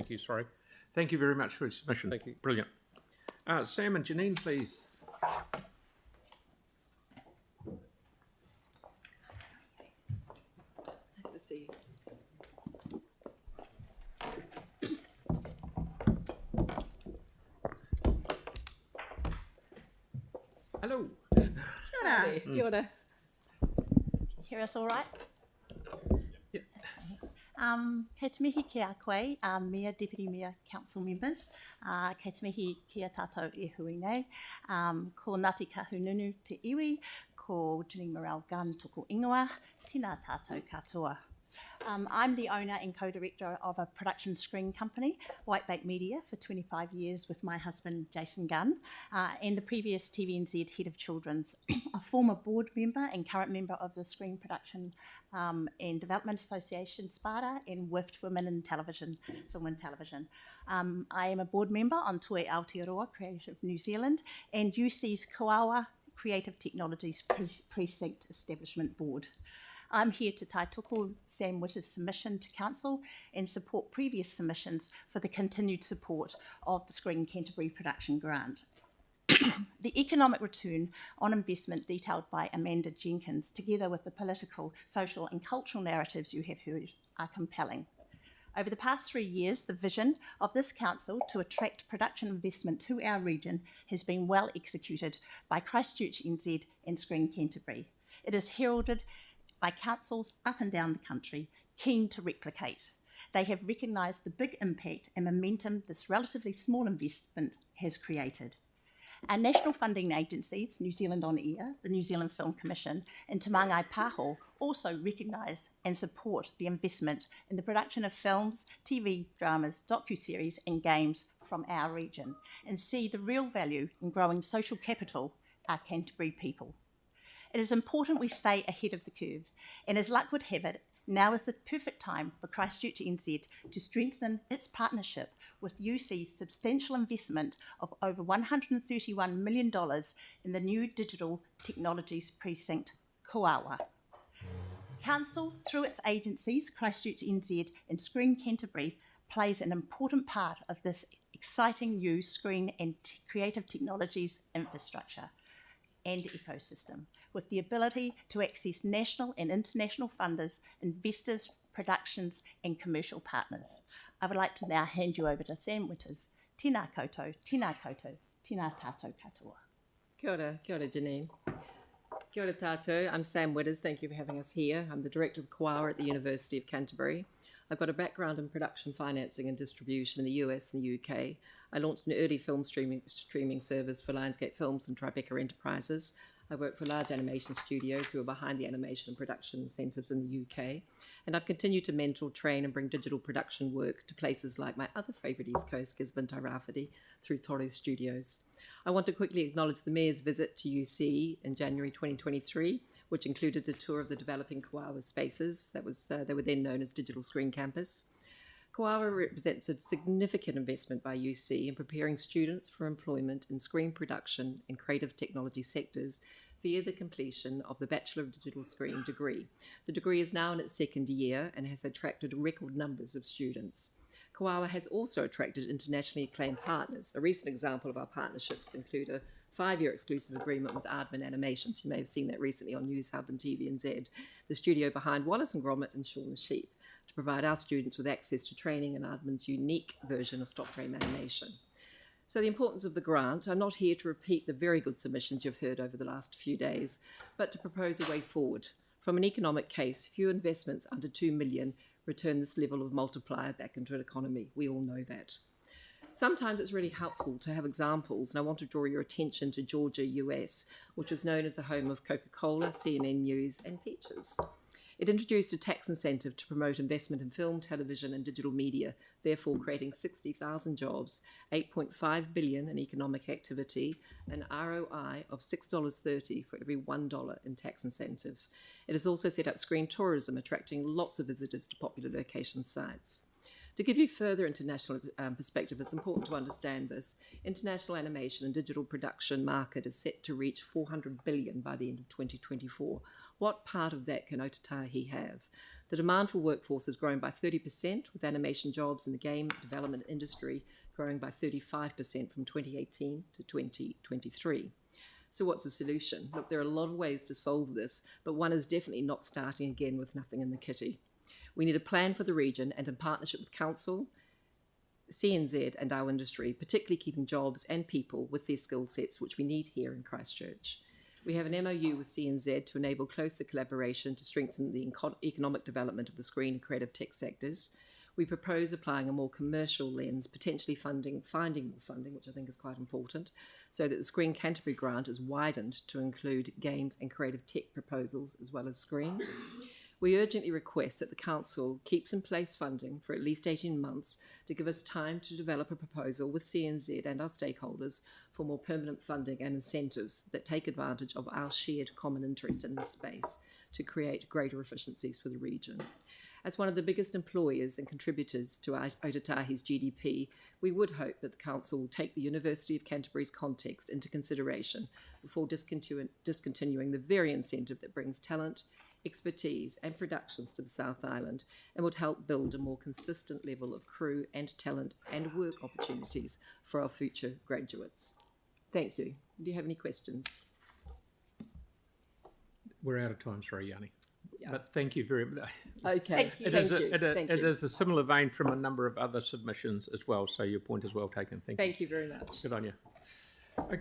Thank you, sorry. Thank you very much for your submission. Thank you. Brilliant. Sam and Janine, please. Nice to see you. Hello. Kia ora. Kia ora. Hear us all right? Yep. Kei te mihi ki a koe, Mayor, Deputy Mayor, Council members. Kei te mihi ki a tātou e hui nei. Ko Ngāti Kahununu te iwi, ko Janine Morel Gunn toko ingoa, tina tātou katoa. I'm the owner and co-director of a production screen company, Whitebait Media, for 25 years with my husband, Jason Gunn, and the previous TVNZ Head of Children's, a former board member and current member of the Screen Production and Development Association, SPARTA, and WIFT Women in Television, Film and Television. I am a board member on Toi Aotearoa Creative New Zealand and UC's Koawa Creative Technologies Precinct Establishment Board. I'm here to tai toko Sam Witters' submission to Council and support previous submissions for the continued support of the Screen Canterbury production grant. The economic return on investment detailed by Amanda Jenkins, together with the political, social and cultural narratives you have heard, are compelling. Over the past 3 years, the vision of this council to attract production investment to our region has been well executed by Christchurch NZ and Screen Canterbury. It is heralded by councils up and down the country keen to replicate. They have recognised the big impact and momentum this relatively small investment has created. Our national funding agencies, New Zealand On Air, the New Zealand Film Commission, and Te Māngai Pāho also recognise and support the investment in the production of films, TV dramas, docuseries and games from our region and see the real value in growing social capital, our Canterbury people. It is important we stay ahead of the curve, and as luck would have it, now is the perfect time for Christchurch NZ to strengthen its partnership with UC's substantial investment of over $131 million in the new digital technologies precinct, Koawa. Council, through its agencies, Christchurch NZ and Screen Canterbury, plays an important part of this exciting new screen and creative technologies infrastructure and ecosystem, with the ability to access national and international funders, investors, productions and commercial partners. I would like to now hand you over to Sam Witters. Tēnā koutou, tēnā koutou, tēnā tātou katoa. Kia ora Janine. Kia ora tātou. I'm Sam Witters. Thank you for having us here. I'm the Director of Koawa at the University of Canterbury. I've got a background in production, financing and distribution in the US and the UK. I launched an early film streaming service for Lionsgate Films and Tribeca Enterprises. I work for large animation studios who are behind the animation and production incentives in the UK. And I've continued to mentor, train and bring digital production work to places like my other favourite East Coast, Gisborne, Tairāwhiti, through Toru Studios. I want to quickly acknowledge the Mayor's visit to UC in January 2023, which included a tour of the developing Koawa spaces. They were then known as Digital Screen Campus. Koawa represents a significant investment by UC in preparing students for employment in screen production and creative technology sectors via the completion of the Bachelor of Digital Screen degree. The degree is now in its second year and has attracted record numbers of students. Koawa has also attracted internationally acclaimed partners. A recent example of our partnerships include a 5-year exclusive agreement with Aardman Animations. You may have seen that recently on News Hub and TVNZ, the studio behind Wallace and Gromit and Shaun the Sheep, to provide our students with access to training in Aardman's unique version of stop frame animation. So the importance of the grant, I'm not here to repeat the very good submissions you've heard over the last few days, but to propose a way forward. From an economic case, few investments under $2 million return this level of multiplier back into an economy. We all know that. Sometimes it's really helpful to have examples, and I want to draw your attention to Georgia, US, which was known as the home of Coca-Cola, CNN News, and Peaches. It introduced a tax incentive to promote investment in film, television, and digital media, therefore creating 60,000 jobs, $8.5 billion in economic activity, an ROI of $6.30 for every $1 in tax incentive. It has also set up screen tourism, attracting lots of visitors to popular location sites. To give you further international perspective, it's important to understand this. International animation and digital production market is set to reach $400 billion by the end of 2024. What part of that can Ōtautahi have? The demand for workforce has grown by 30%, with animation jobs in the game development industry growing by 35% from 2018 to 2023. So what's the solution? Look, there are a lot of ways to solve this, but one is definitely not starting again with nothing in the kitty. We need a plan for the region, and in partnership with Council, CNZ and our industry, particularly keeping jobs and people with their skill sets, which we need here in Christchurch. We have an MOU with CNZ to enable closer collaboration to strengthen the economic development of the screen and creative tech sectors. We propose applying a more commercial lens, potentially finding more funding, which I think is quite important, so that the Screen Canterbury grant is widened to include games and creative tech proposals as well as screen. We urgently request that the Council keeps in place funding for at least 18 months to give us time to develop a proposal with CNZ and our stakeholders for more permanent funding and incentives that take advantage of our shared common interest in this space to create greater efficiencies for the region. As one of the biggest employers and contributors to Aotearoa's GDP, we would hope that the Council will take the University of Canterbury's context into consideration before discontinuing the very incentive that brings talent, expertise and productions to the South Island and would help build a more consistent level of crew and talent and work opportunities for our future graduates. Thank you. Do you have any questions? We're out of time, sorry, Yanni. Yeah. But thank you very much. Okay, It is a similar vein from a number of other submissions as well, so your point is well taken. Thank you. Thank you very much. Good on you. Okay.